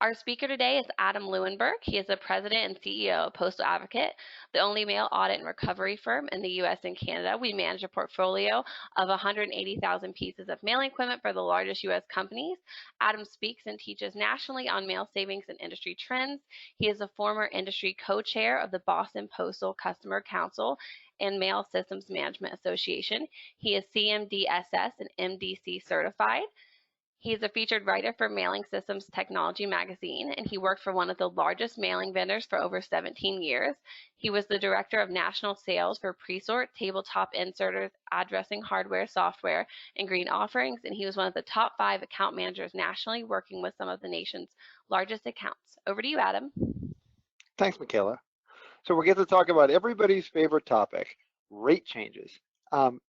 Our speaker today is Adam Lewinberg. He is the president and CEO of Postal Advocate, the only mail audit and recovery firm in the U.S. and Canada. We manage a portfolio of 180,000 pieces of mailing equipment for the largest U.S. companies. Adam speaks and teaches nationally on mail savings and industry trends. He is a former industry co-chair of the Boston Postal Customer Council and Mail Systems Management Association. He is CMDSS and MDC certified. He's a featured writer for Mailing Systems Technology magazine, and he worked for one of the largest mailing vendors for over 17 years. He was the director of national sales for Presort, tabletop inserters, addressing hardware, software, and green offerings, and he was one of the top 5 account managers nationally, working with some of the nation's largest accounts. Over to you, Adam. Thanks, Michaela. So we get to talk about everybody's favorite topic, rate changes.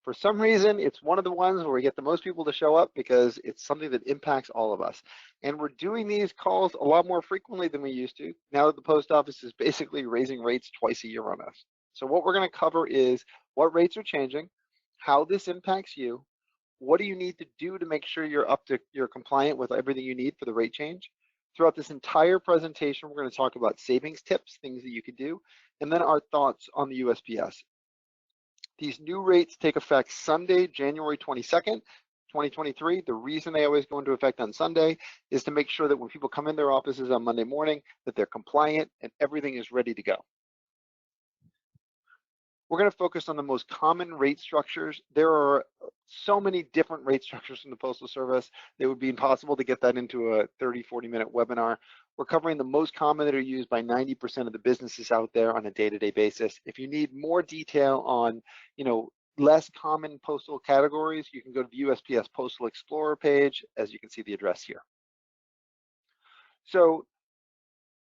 For some reason, it's one of the ones where we get the most people to show up because it's something that impacts all of us. And we're doing these calls a lot more frequently than we used to, now that the post office is basically raising rates twice a year on us. So what we're going to cover is what rates are changing, how this impacts you, what do you need to do to make sure you're compliant with everything you need for the rate change. Throughout this entire presentation, we're going to talk about savings tips, things that you could do, and then our thoughts on the USPS. These new rates take effect Sunday, January 22nd, 2023. The reason they always go into effect on Sunday is to make sure that when people come in their offices on Monday morning, that they're compliant and everything is ready to go. We're going to focus on the most common rate structures. There are so many different rate structures in the Postal Service. It would be impossible to get that into a 30-40-minute webinar. We're covering the most common that are used by 90% of the businesses out there on a day-to-day basis. If you need more detail on, less common postal categories, you can go to the USPS Postal Explorer page, as you can see the address here. So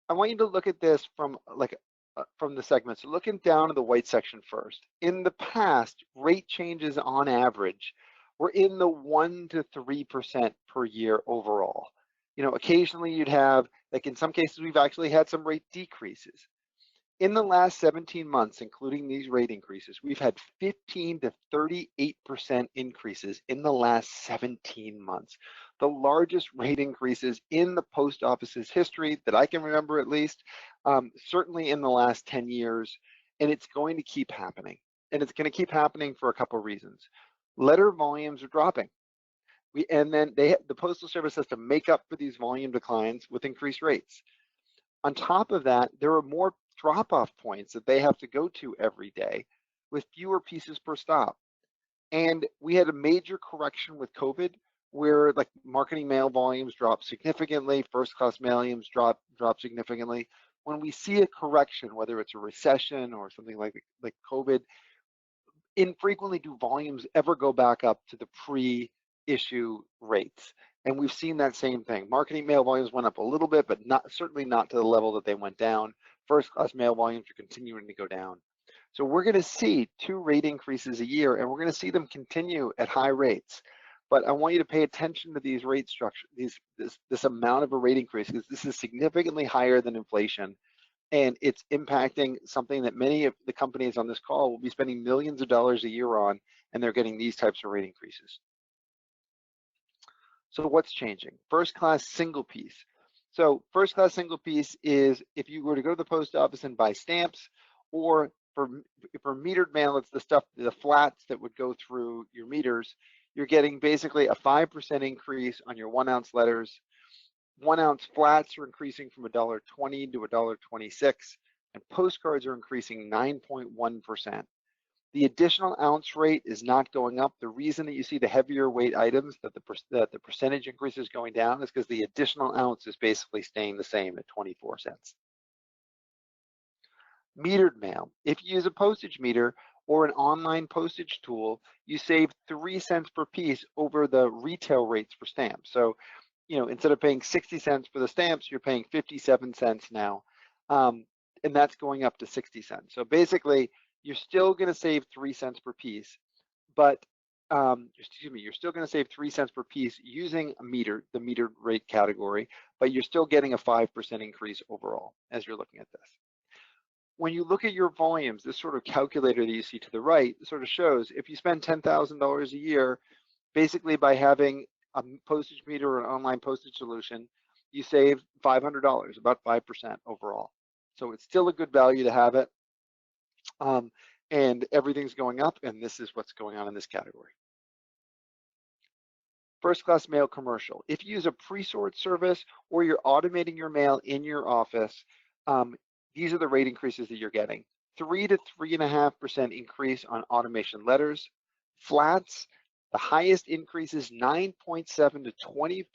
I want you to look at this from the segments. So looking down to the white section first. In the past, rate changes on average were in the 1 to 3% per year overall. Occasionally you'd have, like in some cases, we've actually had some rate decreases. In the last 17 months, including these rate increases, we've had 15 to 38% increases in the last 17 months. The largest rate increases in the post office's history that I can remember, at least, certainly in the last 10 years, and it's going to keep happening. And it's going to keep happening for a couple of reasons. Letter volumes are dropping. The Postal Service has to make up for these volume declines with increased rates. On top of that, there are more drop-off points that they have to go to every day with fewer pieces per stop. And we had a major correction with COVID where marketing mail volumes dropped significantly, first-class mailings dropped significantly. When we see a correction, whether it's a recession or something like COVID, infrequently do volumes ever go back up to the pre-issue rates. And we've seen that same thing. Marketing mail volumes went up a little bit, but certainly not to the level that they went down. First-class mail volumes are continuing to go down. So we're going to see 2 rate increases a year, and we're going to see them continue at high rates. But I want you to pay attention to these rate structures, this amount of a rate increase, because this is significantly higher than inflation, and it's impacting something that many of the companies on this call will be spending millions of dollars a year on, and they're getting these types of rate increases. So what's changing? First-class single piece. So first-class single piece is if you were to go to the post office and buy stamps, or for metered mail, it's the flats that would go through your meters. You're getting basically a 5% increase on your 1-ounce letters. 1-ounce flats are increasing from $1.20 to $1.26, and postcards are increasing 9.1%. The additional ounce rate is not going up. The reason that you see the heavier weight items that the percentage increase is going down is because the additional ounce is basically staying the same at 24 cents. Metered mail. If you use a postage meter or an online postage tool, you save 3 cents per piece over the retail rates for stamps. So, instead of paying 60 cents for the stamps, you're paying 57 cents now, and that's going up to 60 cents. So basically, you're still going to save 3 cents per piece, but you're still going to save 3 cents per piece using the metered rate category, but you're still getting a 5% increase overall as you're looking at this. When you look at your volumes, this sort of calculator that you see to the right sort of shows if you spend $10,000 a year, basically by having a postage meter or an online postage solution, you save $500, about 5% overall. So it's still a good value to have it. And everything's going up, and this is what's going on in this category. First class mail commercial. If you use a pre-sort service or you're automating your mail in your office, these are the rate increases that you're getting. 3 to 3.5% increase on automation letters. Flats, the highest increase is 9.7 to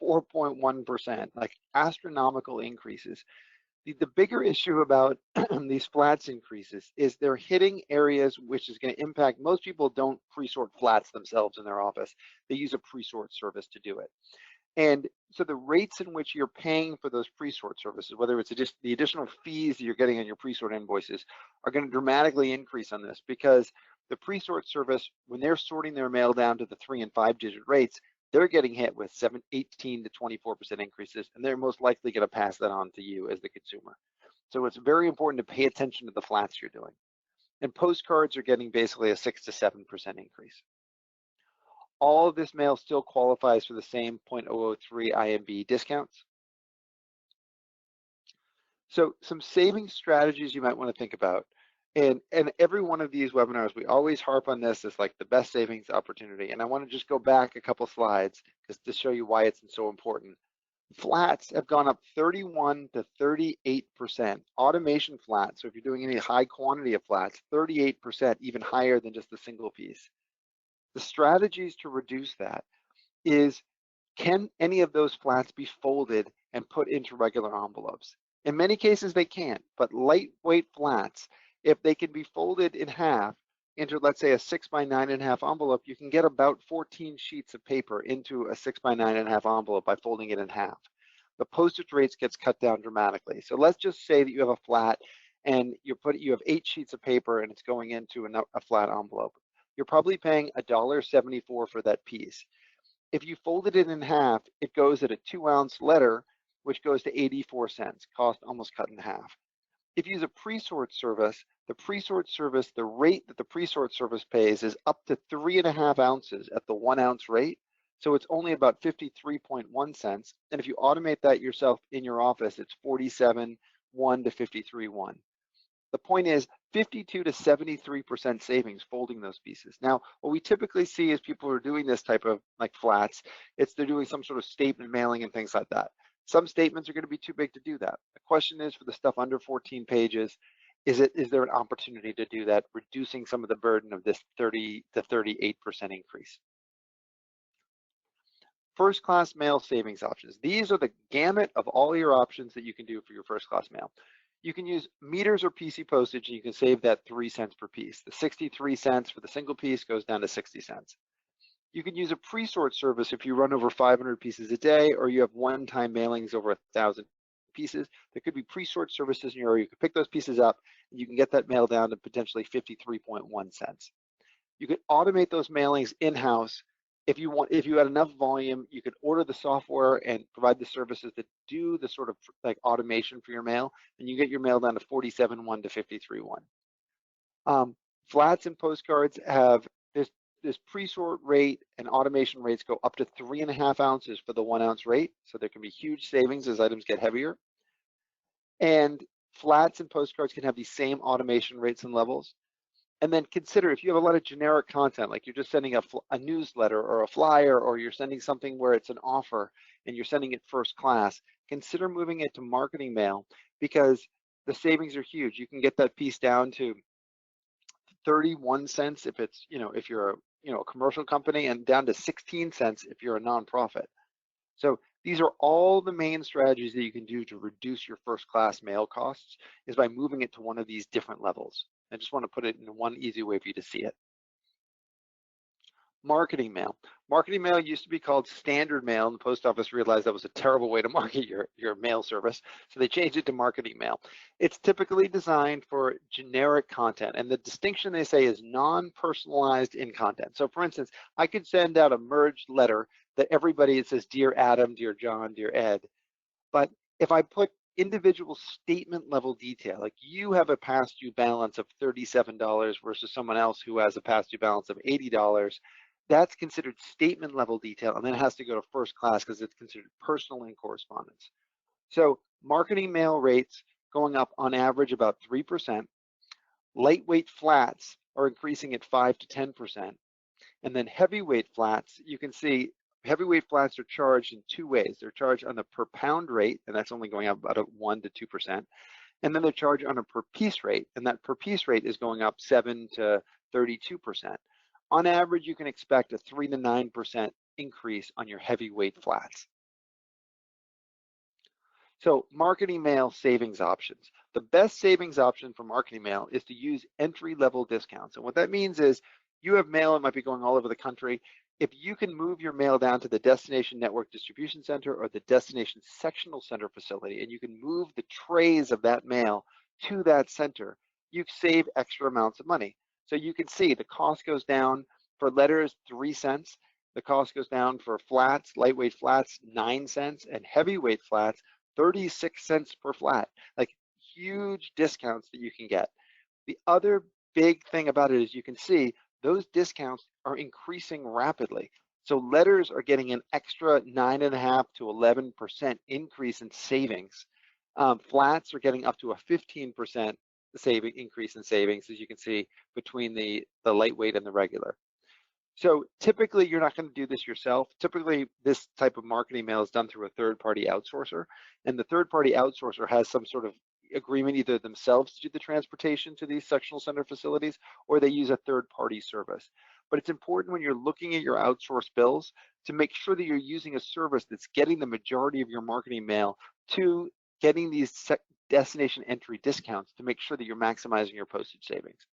24.1%, like astronomical increases. The bigger issue about these flats increases is they're hitting areas which is going to impact. Most people don't pre-sort flats themselves in their office. They use a pre-sort service to do it. And so the rates in which you're paying for those pre-sort services, whether it's just the additional fees that you're getting on your pre-sort invoices, are going to dramatically increase on this, because the pre-sort service, when they're sorting their mail down to the 3 and 5 digit rates, they're getting hit with 18 to 24% increases, and they're most likely going to pass that on to you as the consumer. So it's very important to pay attention to the flats you're doing. And postcards are getting basically a 6 to 7% increase. All of this mail still qualifies for the same 0.003 IMB discounts. So some saving strategies you might want to think about. And every one of these webinars, we always harp on this as like the best savings opportunity. And I want to just go back a couple slides just to show you why it's so important. Flats have gone up 31 to 38%. Automation flats, so if you're doing any high quantity of flats, 38%, even higher than just a single piece. The strategies to reduce that is, can any of those flats be folded and put into regular envelopes? In many cases they can't, but lightweight flats, if they can be folded in half into, let's say, a 6 by 9.5 envelope, you can get about 14 sheets of paper into a 6 by 9.5 envelope by folding it in half. The postage rates gets cut down dramatically. So let's just say that you have a flat and you have 8 sheets of paper and it's going into a flat envelope. You're probably paying $1.74 for that piece. If you folded it in half, it goes at a 2-ounce letter, which goes to 84 cents, cost almost cut in half. If you use a pre-sort service, the rate that the pre-sort service pays is up to 3.5 ounces at the 1 ounce rate. So it's only about 53.1 cents. And if you automate that yourself in your office, it's 47.1 to 53.1. The point is 52 to 73% savings folding those pieces. Now, what we typically see is people who are doing this type of like flats, they're doing some sort of statement mailing and things like that. Some statements are going to be too big to do that. The question is, for the stuff under 14 pages, is there an opportunity to do that, reducing some of the burden of this 30 to 38% increase? First class mail savings options. These are the gamut of all your options that you can do for your first class mail. You can use meters or PC postage, and you can save that 3 cents per piece. The 63 cents for the single piece goes down to 60 cents. You can use a pre-sort service if you run over 500 pieces a day, or you have one-time mailings over 1,000 pieces. There could be pre-sort services in your area. You can pick those pieces up, and you can get that mail down to potentially 53.1 cents. You could automate those mailings in-house. If you had enough volume, you could order the software and provide the services that do the sort of like automation for your mail, and you get your mail down to 47.1 to 53.1. Flats and postcards have this pre-sort rate, and automation rates go up to 3.5 ounces for the 1 ounce rate. So there can be huge savings as items get heavier. And flats and postcards can have these same automation rates and levels. And then consider, if you have a lot of generic content, like you're just sending a newsletter or a flyer, or you're sending something where it's an offer and you're sending it first class, consider moving it to marketing mail, because the savings are huge. You can get that piece down to 31 cents if it's, if you're a commercial company, and down to 16 cents if you're a nonprofit. So these are all the main strategies that you can do to reduce your first class mail costs, is by moving it to one of these different levels. I just want to put it in one easy way for you to see it. Marketing mail. Marketing mail used to be called standard mail, and the post office realized that was a terrible way to market your mail service, so they changed it to marketing mail. It's typically designed for generic content, and the distinction they say is non-personalized in content. So for instance, I could send out a merged letter that it says, "Dear Adam, Dear John, Dear Ed," but if I put individual statement level detail, like you have a past due balance of $37 versus someone else who has a past due balance of $80, that's considered statement level detail, and then it has to go to first class because it's considered personal in correspondence. So marketing mail rates going up on average about 3%. Lightweight flats are increasing at 5 to 10%. And then heavyweight flats, you can see heavyweight flats are charged in two ways. They're charged on the per pound rate, and that's only going up about 1 to 2%. And then they're charged on a per piece rate, and that per piece rate is going up 7 to 32%. On average, you can expect a 3 to 9% increase on your heavyweight flats. So marketing mail savings options. The best savings option for marketing mail is to use entry-level discounts. And what that means is you have mail that might be going all over the country. If you can move your mail down to the destination network distribution center or the destination sectional center facility, and you can move the trays of that mail to that center, you save extra amounts of money. So you can see the cost goes down for letters, 3 cents. The cost goes down for flats, lightweight flats, 9 cents, and heavyweight flats, 36 cents per flat, like huge discounts that you can get. The other big thing about it is you can see those discounts are increasing rapidly. So letters are getting an extra 9.5 to 11% increase in savings. Flats are getting up to a 15% increase in savings, as you can see between the lightweight and the regular. So typically you're not going to do this yourself. Typically this type of marketing mail is done through a third-party outsourcer, and the third-party outsourcer has some sort of agreement either themselves to do the transportation to these sectional center facilities, or they use a third-party service. But it's important when you're looking at your outsourced bills to make sure that you're using a service that's getting the majority of your marketing mail to getting these destination entry discounts to make sure that you're maximizing your postage savings.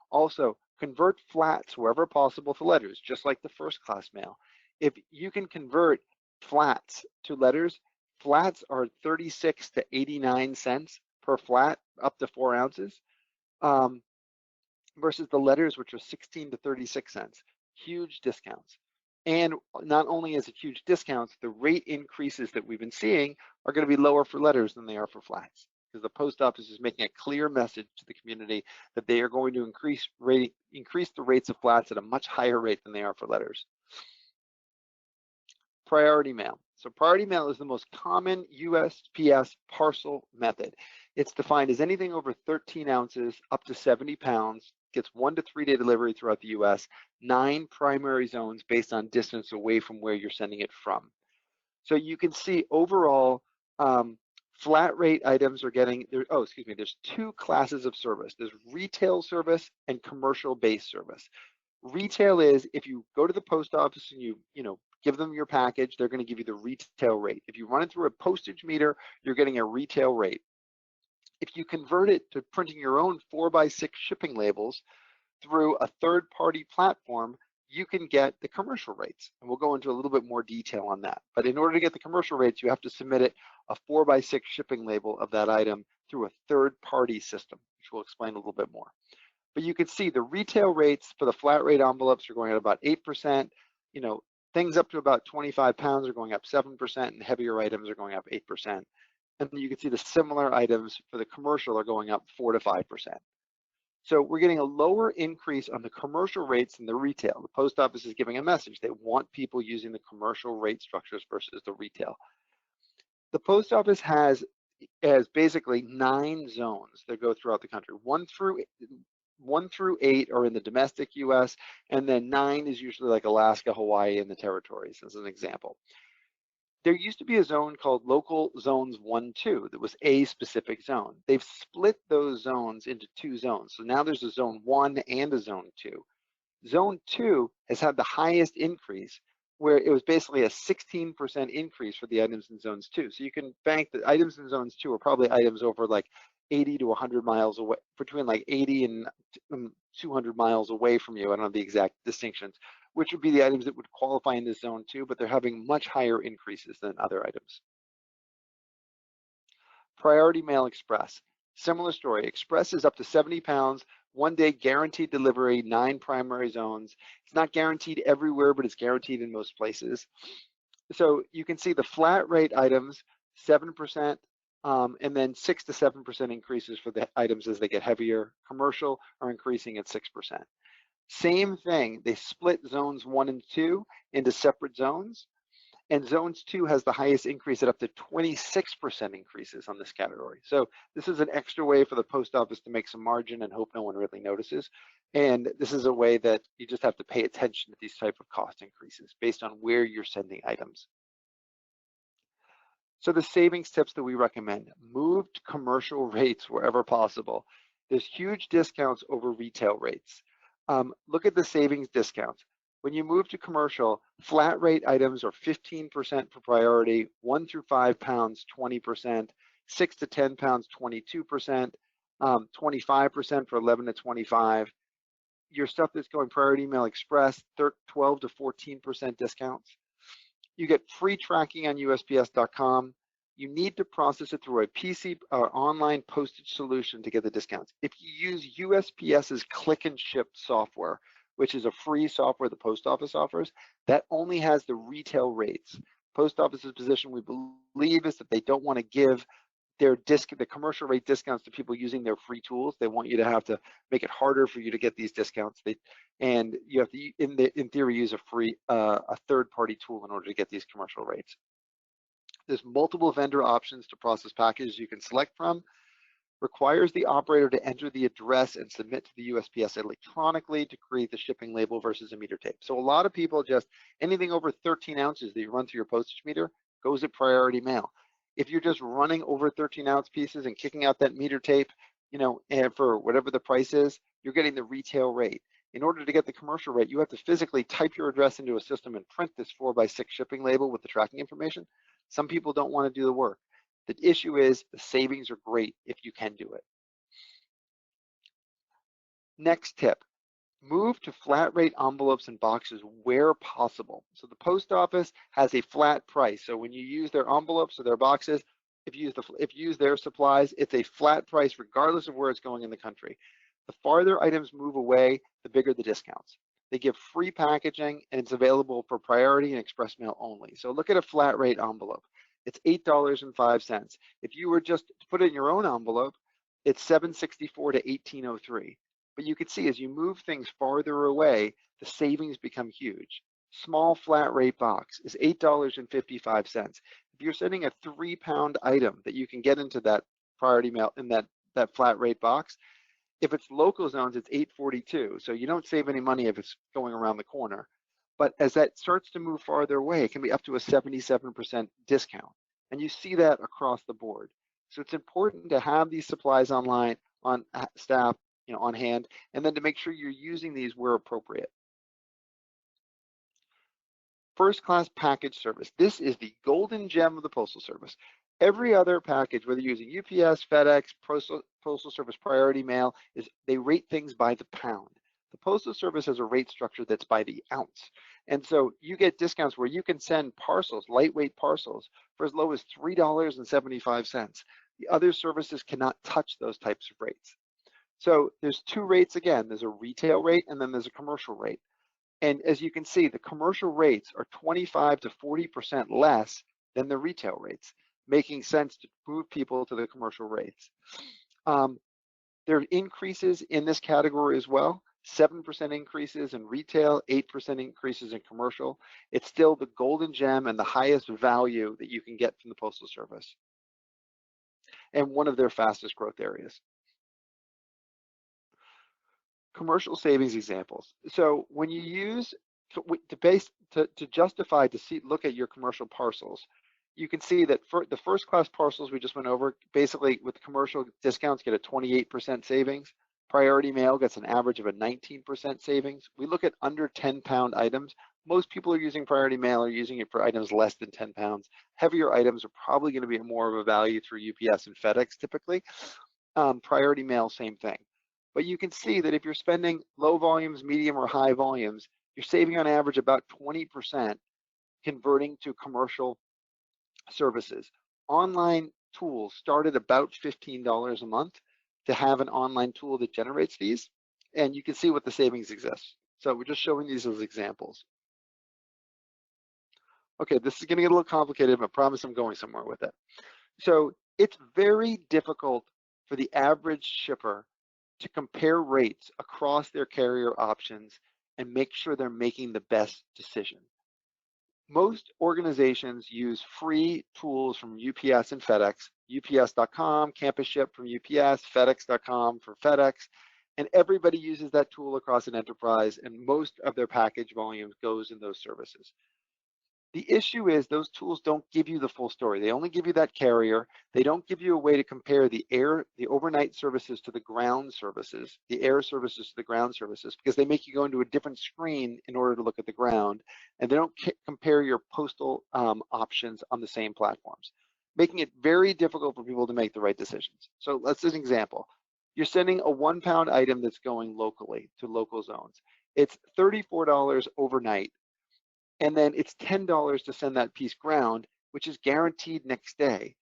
Also, convert flats wherever possible to letters, just like the first class mail. If you can convert flats to letters, flats are 36 to 89 cents per flat, up to 4 ounces, versus the letters, which are 16 to 36 cents. Huge discounts. And not only is it huge discounts, the rate increases that we've been seeing are going to be lower for letters than they are for flats, because the post office is making a clear message to the community that they are going to increase the rates of flats at a much higher rate than they are for letters. Priority mail. So priority mail is the most common USPS parcel method. It's defined as anything over 13 ounces up to 70 pounds, gets 1 to 3 day delivery throughout the US, 9 primary zones based on distance away from where you're sending it from. So you can see overall, flat rate items are getting, there's 2 classes of service. There's retail service and commercial based service. Retail is if you go to the post office and you give them your package, they're going to give you the retail rate. If you run it through a postage meter, you're getting a retail rate. If you convert it to printing your own 4x6 shipping labels through a third-party platform, you can get the commercial rates. And we'll go into a little bit more detail on that. But in order to get the commercial rates, you have to submit it a 4x6 shipping label of that item through a third-party system, which we'll explain a little bit more. But you can see the retail rates for the flat rate envelopes are going at about 8%. Things up to about 25 pounds are going up 7%, and heavier items are going up 8%. And you can see the similar items for the commercial are going up 4 to 5%. So we're getting a lower increase on the commercial rates than the retail. The post office is giving a message. They want people using the commercial rate structures versus the retail. The post office has basically 9 zones that go throughout the country. 1 through 8 are in the domestic US, and then 9 is usually like Alaska, Hawaii, and the territories, as an example. There used to be a zone called Local Zones 1, 2 that was a specific zone. They've split those zones into 2 zones. So now there's a Zone 1 and a Zone 2. Zone 2 has had the highest increase, where it was basically a 16% increase for the items in Zones 2. So you can bank that items in Zones 2 are probably items over like 80 to 100 miles away, between like 80 and 200 miles away from you. I don't know the exact distinctions, which would be the items that would qualify in this Zone 2, but they're having much higher increases than other items. Priority Mail Express. Similar story. Express is up to 70 pounds, 1 day guaranteed delivery, 9 primary zones. It's not guaranteed everywhere, but it's guaranteed in most places. So you can see the flat rate items, 7%, and then 6 to 7% increases for the items as they get heavier. Commercial are increasing at 6%. Same thing, they split zones 1 and 2 into separate zones. And zones 2 has the highest increase at up to 26% increases on this category. So this is an extra way for the post office to make some margin and hope no one really notices. And this is a way that you just have to pay attention to these type of cost increases based on where you're sending items. So the savings tips that we recommend: move to commercial rates wherever possible. There's huge discounts over retail rates. Look at the savings discounts. When you move to commercial, flat rate items are 15% for priority, 1 through 5 pounds, 20%, 6 to 10 pounds, 22%, 25% for 11 to 25. Your stuff that's going priority mail express, 12 to 14% discounts. You get free tracking on USPS.com. You need to process it through a PC or online postage solution to get the discounts. If you use USPS's click and ship software, which is a free software the post office offers, that only has the retail rates. Post office's position, we believe, is that they don't want to give the commercial rate discounts to people using their free tools. They want you to have to make it harder for you to get these discounts. And you have to, in theory, use a third-party tool in order to get these commercial rates. There's multiple vendor options to process packages you can select from. Requires the operator to enter the address and submit to the USPS electronically to create the shipping label versus a meter tape. So a lot of people just, anything over 13 ounces that you run through your postage meter goes at priority mail. If you're just running over 13-ounce pieces and kicking out that meter tape, and for whatever the price is, you're getting the retail rate. In order to get the commercial rate, you have to physically type your address into a system and print this 4x6 shipping label with the tracking information. Some people don't want to do the work. The issue is the savings are great if you can do it. Next tip: move to flat rate envelopes and boxes where possible. So the post office has a flat price. So when you use their envelopes or their boxes, if you use their supplies, it's a flat price regardless of where it's going in the country. The farther items move away, the bigger the discounts. They give free packaging, and it's available for priority and express mail only. So look at a flat rate envelope. It's $8.05. If you were just to put it in your own envelope, it's $7.64 to $18.03. But you can see as you move things farther away, the savings become huge. Small flat rate box is $8.55. If you're sending a 3-pound item that you can get into that priority mail in that flat rate box, if it's local zones, it's $8.42. So you don't save any money if it's going around the corner. But as that starts to move farther away, it can be up to a 77% discount. And you see that across the board. So it's important to have these supplies online, on staff, on hand, and then to make sure you're using these where appropriate. First class package service. This is the golden gem of the Postal Service. Every other package, whether you're using UPS, FedEx, Postal Service Priority Mail, they rate things by the pound. The Postal Service has a rate structure that's by the ounce. And so you get discounts where you can send parcels, lightweight parcels, for as low as $3.75. The other services cannot touch those types of rates. So there's two rates again. There's a retail rate and then there's a commercial rate. And as you can see, the commercial rates are 25 to 40% less than the retail rates, making sense to move people to the commercial rates. There are increases in this category as well. 7% increases in retail, 8% increases in commercial. It's still the golden gem and the highest value that you can get from the Postal Service, and one of their fastest growth areas. Commercial savings examples. So when you use to justify look at your commercial parcels, you can see that for the first class parcels we just went over, basically with commercial discounts get a 28% savings. Priority mail gets an average of a 19% savings. We look at under 10-pound items. Most people are using priority mail, are using it for items less than 10 pounds. Heavier items are probably going to be more of a value through UPS and FedEx typically. Priority mail, same thing. But you can see that if you're spending low volumes, medium, or high volumes, you're saving on average about 20% converting to commercial services. Online tools start at about $15 a month to have an online tool that generates these, and you can see what the savings exists. So we're just showing these as examples. Okay, this is gonna get a little complicated, but I promise I'm going somewhere with it. So it's very difficult for the average shipper to compare rates across their carrier options and make sure they're making the best decision. Most organizations use free tools from UPS and FedEx, ups.com, Campus Ship from UPS, FedEx.com for FedEx, and everybody uses that tool across an enterprise, and most of their package volume goes in those services. The issue is those tools don't give you the full story. They only give you that carrier. They don't give you a way to compare the overnight services to the ground services, the air services to the ground services, because they make you go into a different screen in order to look at the ground, and they don't compare your postal options on the same platforms, making it very difficult for people to make the right decisions. So let's an example. You're sending a 1 pound item that's going locally to local zones. It's $34 overnight, and then it's $10 to send that piece ground, which is guaranteed next day.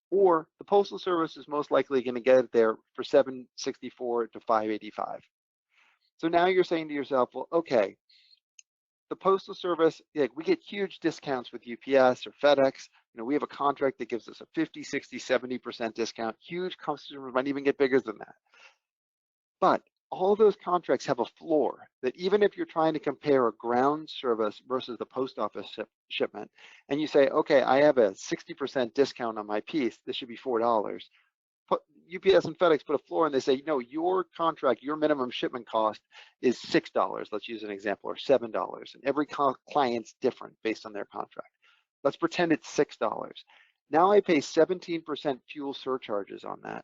Or the Postal Service is most likely going to get it there for $7.64 to $5.85. So now you're saying to yourself, well, okay, the Postal Service, we get huge discounts with UPS or FedEx. We have a contract that gives us a 50, 60, 70% discount. Huge customers might even get bigger than that. But all those contracts have a floor that even if you're trying to compare a ground service versus the post office shipment, and you say, okay, I have a 60% discount on my piece, this should be $4. UPS and FedEx put a floor and they say, no, your contract, your minimum shipment cost is $6, let's use an example, or $7. And every client's different based on their contract. Let's pretend it's $6. Now I pay 17% fuel surcharges on that.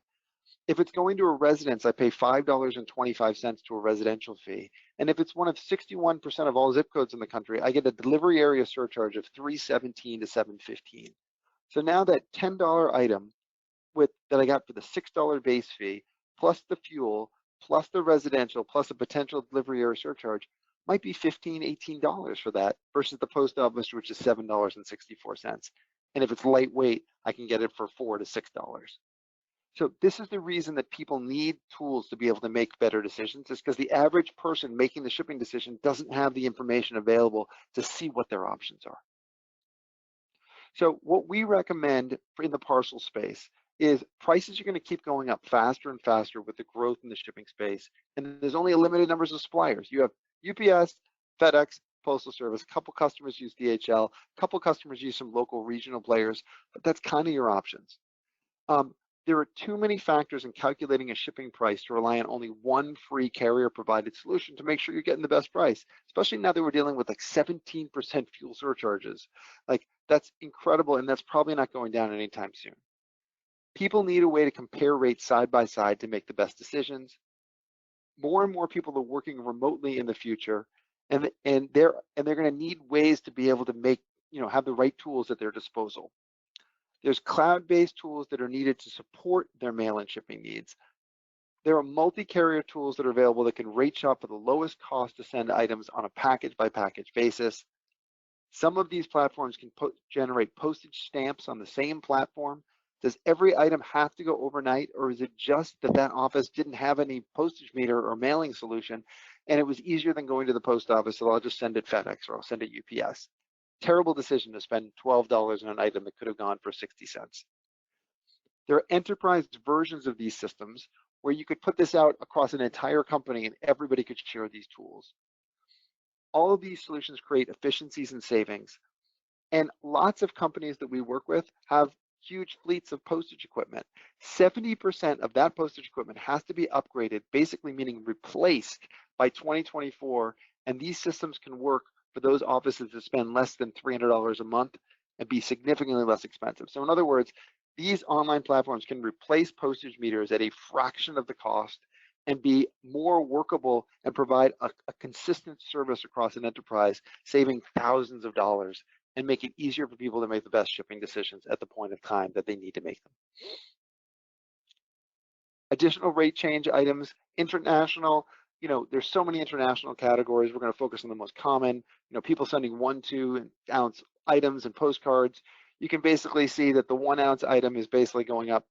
If it's going to a residence, I pay $5.25 to a residential fee. And if it's one of 61% of all zip codes in the country, I get a delivery area surcharge of $3.17 to $7.15. So now that $10 item that I got for the $6 base fee, plus the fuel, plus the residential, plus a potential delivery area surcharge, might be $15, $18 for that versus the post office, which is $7.64. And if it's lightweight, I can get it for $4 to $6. So this is the reason that people need tools to be able to make better decisions, is because the average person making the shipping decision doesn't have the information available to see what their options are. So what we recommend in the parcel space is prices are going to keep going up faster and faster with the growth in the shipping space. And there's only a limited numbers of suppliers. You have UPS, FedEx, Postal Service, a couple customers use DHL, a couple customers use some local regional players, but that's kind of your options. There are too many factors in calculating a shipping price to rely on only one free carrier provided solution to make sure you're getting the best price, especially now that we're dealing with like 17% fuel surcharges. Like, that's incredible, and that's probably not going down anytime soon. People need a way to compare rates side by side to make the best decisions. More and more people are working remotely in the future, and they're going to need ways to be able to make, have the right tools at their disposal. There's cloud-based tools that are needed to support their mail and shipping needs. There are multi-carrier tools that are available that can rate shop for the lowest cost to send items on a package-by-package basis. Some of these platforms can generate postage stamps on the same platform. Does every item have to go overnight, or is it just that office didn't have any postage meter or mailing solution, and it was easier than going to the post office, so I'll just send it FedEx or I'll send it UPS? Terrible decision to spend $12 on an item that could have gone for 60 cents. There are enterprise versions of these systems where you could put this out across an entire company and everybody could share these tools. All of these solutions create efficiencies and savings. And lots of companies that we work with have huge fleets of postage equipment. 70% of that postage equipment has to be upgraded, basically meaning replaced by 2024. And these systems can work for those offices that spend less than $300 a month and be significantly less expensive. So in other words, these online platforms can replace postage meters at a fraction of the cost and be more workable and provide a consistent service across an enterprise, saving thousands of dollars and make it easier for people to make the best shipping decisions at the point of time that they need to make them. Additional rate change items, international, there's so many international categories. We're going to focus on the most common, people sending 1, 2 ounce items and postcards. You can basically see that the 1 ounce item is basically going up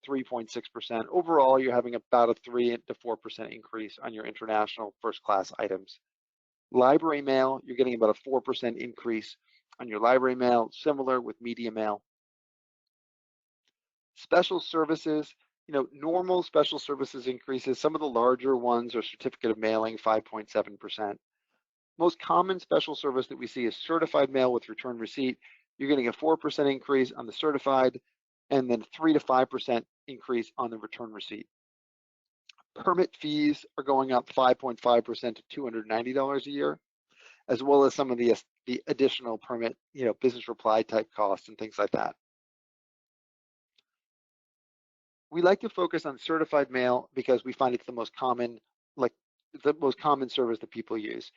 3.6%. Overall, you're having about a 3 to 4% increase on your international first class items. Library mail, you're getting about a 4% increase on your library mail, similar with media mail. Special services, normal special services increases. Some of the larger ones are certificate of mailing, 5.7%. Most common special service that we see is certified mail with return receipt. You're getting a 4% increase on the certified and then 3 to 5% increase on the return receipt. Permit fees are going up 5.5% to $290 a year, as well as some of the additional permit, business reply type costs and things like that. We like to focus on certified mail because we find it's the most common, service that people use.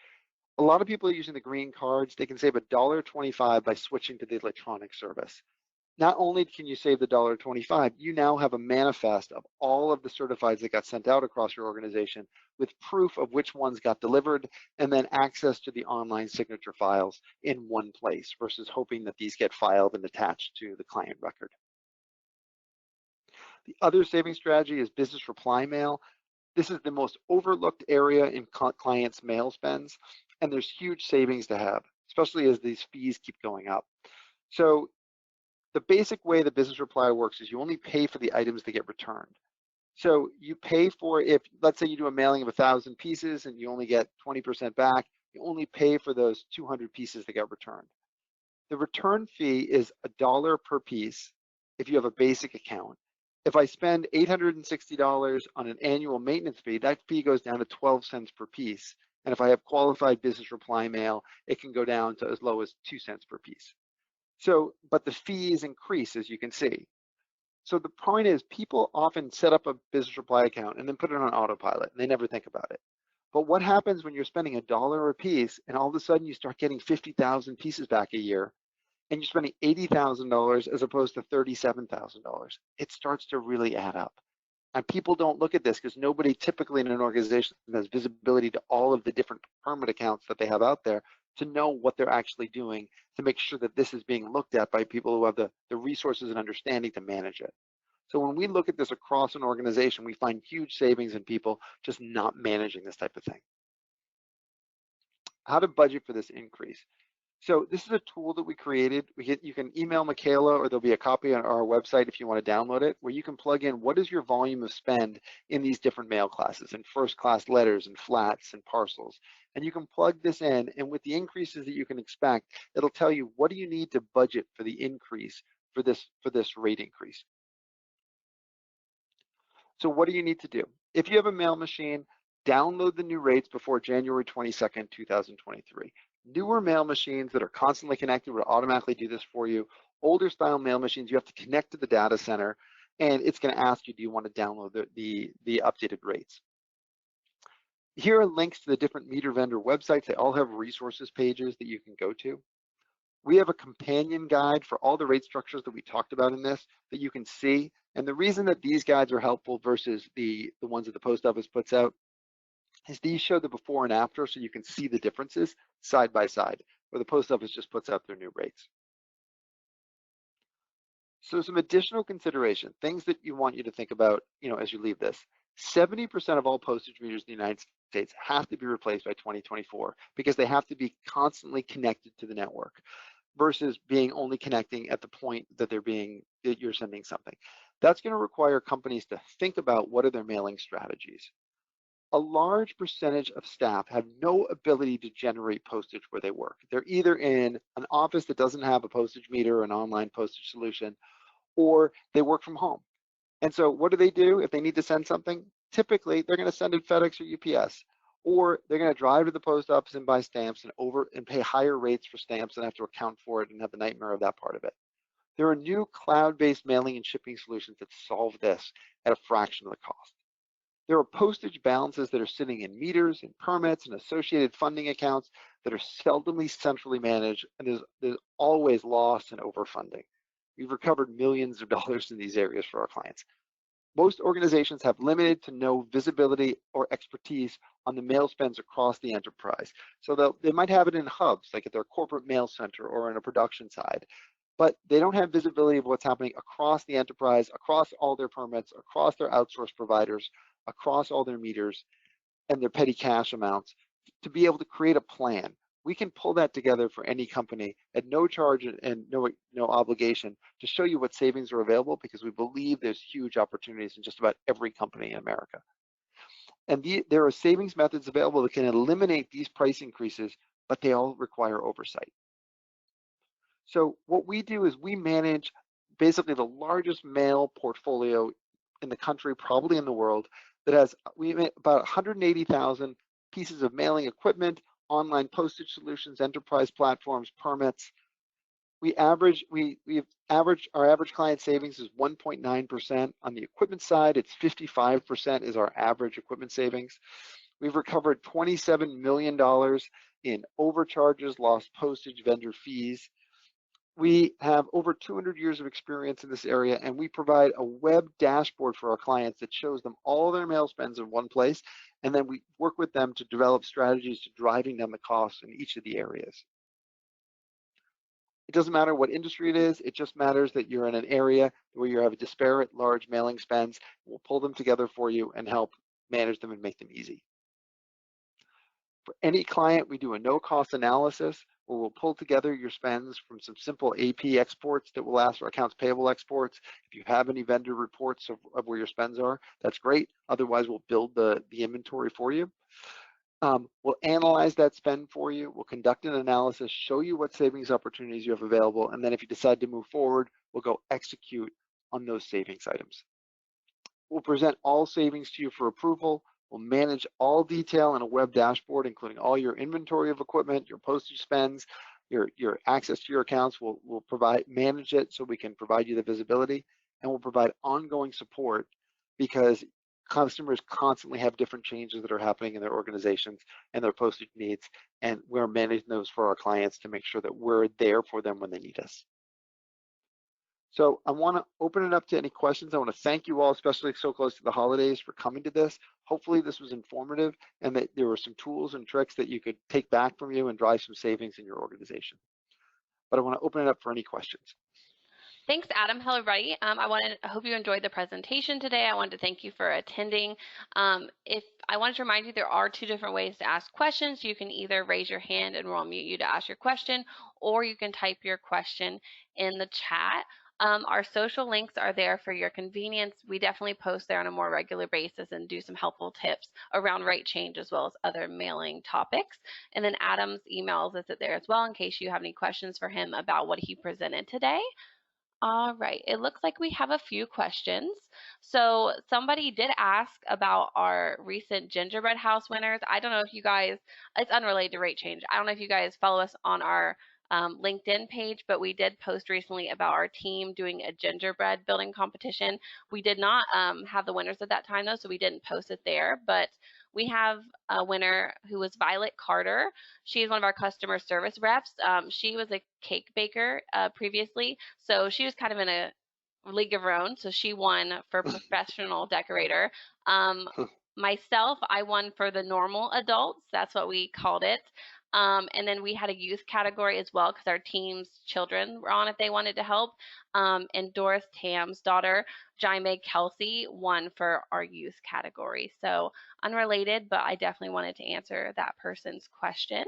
A lot of people are using the green cards. They can save $1.25 by switching to the electronic service. Not only can you save the $1.25, you now have a manifest of all of the certifieds that got sent out across your organization with proof of which ones got delivered and then access to the online signature files in one place versus hoping that these get filed and attached to the client record. The other saving strategy is business reply mail. This is the most overlooked area in clients' mail spends, and there's huge savings to have, especially as these fees keep going up. So the basic way the business reply works is you only pay for the items that get returned. So you pay for, if let's say you do a mailing of 1,000 pieces and you only get 20% back, you only pay for those 200 pieces that get returned. The return fee is $1 per piece if you have a basic account. If I spend $860 on an annual maintenance fee, that fee goes down to 12 cents per piece. And if I have qualified business reply mail, it can go down to as low as 2 cents per piece. So, but the fees increase, as you can see. So the point is, people often set up a business reply account and then put it on autopilot, and they never think about it. But what happens when you're spending $1 a piece, and all of a sudden you start getting 50,000 pieces back a year, and you're spending $80,000 as opposed to $37,000? It starts to really add up. And people don't look at this because nobody typically in an organization has visibility to all of the different permit accounts that they have out there to know what they're actually doing to make sure that this is being looked at by people who have the resources and understanding to manage it. So when we look at this across an organization, we find huge savings in people just not managing this type of thing. How to budget for this increase. So this is a tool that we created. You can email Michaela, or there'll be a copy on our website if you want to download it, where you can plug in what is your volume of spend in these different mail classes, in first class letters and flats and parcels. And you can plug this in, and with the increases that you can expect, it'll tell you what do you need to budget for the increase for this rate increase. So what do you need to do? If you have a mail machine, download the new rates before January 22nd, 2023. Newer mail machines that are constantly connected will automatically do this for you. Older style mail machines, you have to connect to the data center, and it's going to ask you, do you want to download the updated rates? Here are links to the different meter vendor websites. They all have resources pages that you can go to. We have a companion guide for all the rate structures that we talked about in this that you can see. And the reason that these guides are helpful versus the ones that the post office puts out is these show the before and after, so you can see the differences side by side, where the post office just puts out their new rates. So some additional consideration, things that you want you to think about, as you leave this. 70% of all postage meters in the United States have to be replaced by 2024 because they have to be constantly connected to the network versus being only connecting at the point that you're sending something. That's going to require companies to think about what are their mailing strategies. A large percentage of staff have no ability to generate postage where they work. They're either in an office that doesn't have a postage meter or an online postage solution, or they work from home. And so what do? If they need to send something? Typically, they're going to send it FedEx or UPS, or they're going to drive to the post office and buy stamps and pay higher rates for stamps and have to account for it and have the nightmare of that part of it. There are new cloud-based mailing and shipping solutions that solve this at a fraction of the cost. There are postage balances that are sitting in meters and permits and associated funding accounts that are seldomly centrally managed, and there's always loss and overfunding. We've recovered millions of dollars in these areas for our clients. Most organizations have limited to no visibility or expertise on the mail spends across the enterprise. So they might have it in hubs, like at their corporate mail center or in a production side, but they don't have visibility of what's happening across the enterprise, across all their permits, across their outsourced providers, across all their meters and their petty cash amounts to be able to create a plan. We can pull that together for any company at no charge and no obligation to show you what savings are available, because we believe there's huge opportunities in just about every company in America. And there are savings methods available that can eliminate these price increases, but they all require oversight. So what we do is we manage basically the largest mail portfolio in the country, probably in the world, that has about 180,000 pieces of mailing equipment, online postage solutions, enterprise platforms, permits. Our average client savings is 1.9%. On the equipment side, it's 55% is our average equipment savings. We've recovered $27 million in overcharges, lost postage, vendor fees. We have over 200 years of experience in this area, and we provide a web dashboard for our clients that shows them all their mail spends in one place, and then we work with them to develop strategies to driving down the costs in each of the areas. It doesn't matter what industry it is, it just matters that you're in an area where you have a disparate large mailing spends. We'll pull them together for you and help manage them and make them easy. For any client, we do a no-cost analysis where we'll pull together your spends from some simple AP exports that will ask for accounts payable exports. If you have any vendor reports of where your spends are, that's great. Otherwise, we'll build the inventory for you. We'll analyze that spend for you. We'll conduct an analysis, show you what savings opportunities you have available, and then if you decide to move forward, we'll go execute on those savings items. We'll present all savings to you for approval. We'll manage all detail in a web dashboard, including all your inventory of equipment, your postage spends, your access to your accounts. We'll manage it so we can provide you the visibility, and we'll provide ongoing support because customers constantly have different changes that are happening in their organizations and their postage needs, and we're managing those for our clients to make sure that we're there for them when they need us. So I want to open it up to any questions. I want to thank you all, especially so close to the holidays, for coming to this. Hopefully this was informative and that there were some tools and tricks that you could take back from you and drive some savings in your organization. But I want to open it up for any questions. Thanks, Adam. Hello, everybody. I hope you enjoyed the presentation today. I wanted to thank you for attending. If I wanted to remind you, there are two different ways to ask questions. You can either raise your hand and we'll unmute you to ask your question, or you can type your question in the chat. Our social links are there for your convenience. We definitely post there on a more regular basis and do some helpful tips around rate change as well as other mailing topics. And then Adam's emails is there as well in case you have any questions for him about what he presented today. All right, it looks like we have a few questions. So somebody did ask about our recent gingerbread house winners. I don't know if you guys, it's unrelated to rate change. I don't know if you guys follow us on our LinkedIn page, but we did post recently about our team doing a gingerbread building competition. We did not have the winners at that time though, so we didn't post it there, but we have a winner who was Violet Carter. She is one of our customer service reps. She was a cake baker previously, so she was kind of in a league of her own. So she won for professional decorator. Myself, I won for the normal adults. That's what we called it. And then we had a youth category as well because our team's children were on it. They wanted to help. And Doris Tam's daughter, Jaime Kelsey, won for our youth category. So unrelated, but I definitely wanted to answer that person's question.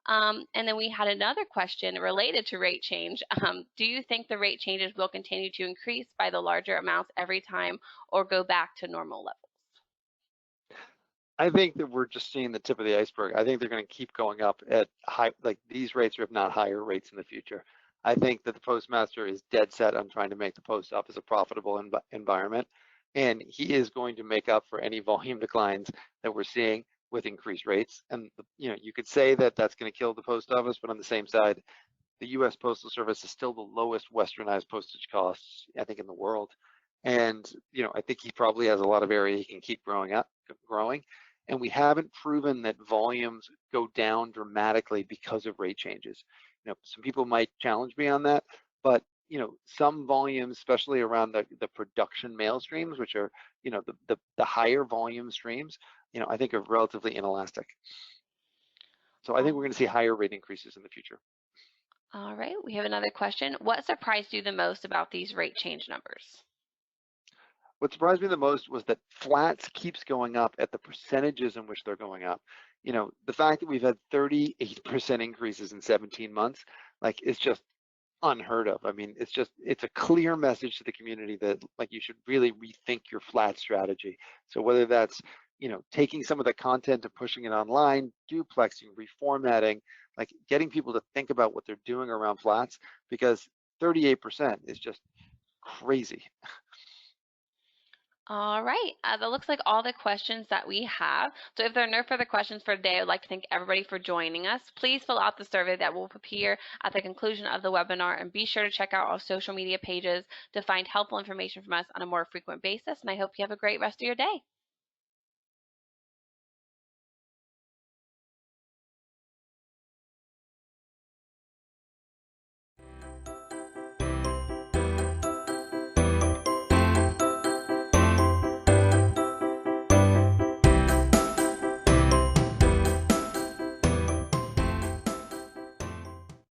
And then we had another question related to rate change. Do you think the rate changes will continue to increase by the larger amounts every time or go back to normal levels? I think that we're just seeing the tip of the iceberg. I think they're going to keep going up at high, like these rates, or if not higher rates in the future. I think that the postmaster is dead set on trying to make the post office a profitable environment, and he is going to make up for any volume declines that we're seeing with increased rates. And you could say that that's going to kill the post office, but on the same side, the U.S. Postal Service is still the lowest westernized postage costs, I think, in the world. And I think he probably has a lot of area he can keep growing. And we haven't proven that volumes go down dramatically because of rate changes. Some people might challenge me on that, but some volumes, especially around the production mail streams, which are the higher volume streams, I think are relatively inelastic. So I think we're going to see higher rate increases in the future. All right, we have another question. What surprised you the most about these rate change numbers? What surprised me the most was that flats keeps going up at the percentages in which they're going up. The fact that we've had 38% increases in 17 months, like, it's just unheard of. I mean, it's a clear message to the community that, like, you should really rethink your flat strategy. So whether that's taking some of the content and pushing it online, duplexing, reformatting, like getting people to think about what they're doing around flats, because 38% is just crazy. All right, that looks like all the questions that we have. So if there are no further questions for today, I'd like to thank everybody for joining us. Please fill out the survey that will appear at the conclusion of the webinar, and be sure to check out our social media pages to find helpful information from us on a more frequent basis. And I hope you have a great rest of your day.